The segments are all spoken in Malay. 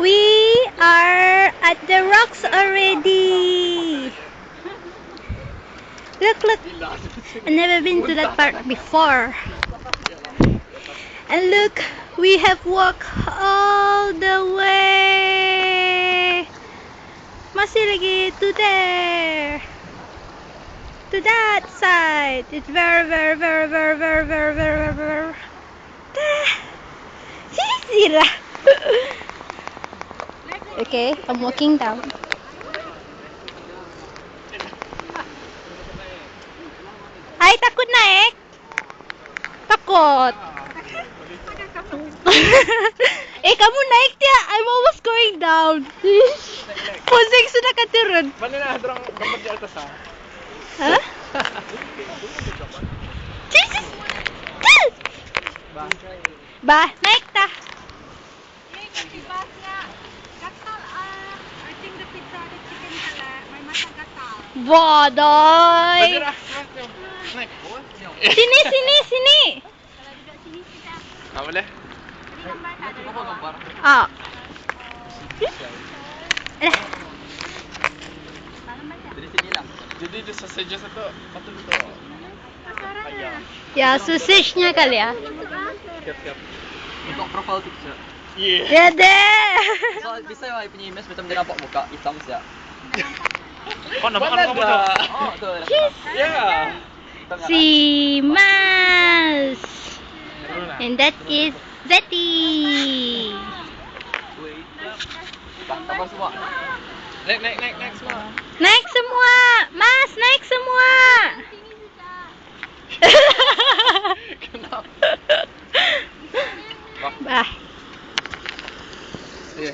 We are at the rocks already. Look, look. I've never been to that part before. And look, we have walked all the way. Masih lagi to there. To that side. It's very, very, very, very, very, very, very, very, easy lah. Okay, I'm walking down. Ay, takut naik. Takut. Kamu naik dia. I'm almost going down. Pusing sudah keturun. Mana nak dorang gambar di atas ah? Hah? Jesus. Bah, naik tah. Bodoy. Sini, sini, sini. Tak boleh. Ah. Jadi sini lah. Jadi dia sausage satu, patut tu. Ayam. Ya, sausage-nya kali ya. Siap. Untuk profile picture. Yeah. Ya deh. So, bisa yang punya image macam dia nampak muka hitam siap. Oh, nampak kamu tu. Oh, tu. Yeah. Simas. And that is Zeti. Sabar semua. Naik semua. Naik semua. Mas, naik semua. Kenapa? Bah. Eh.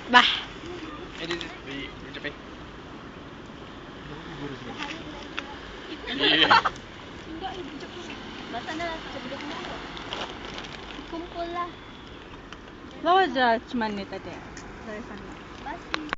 Bah. Ini di Jepang. Iya. What was the judgment ni tadi? Dari sana.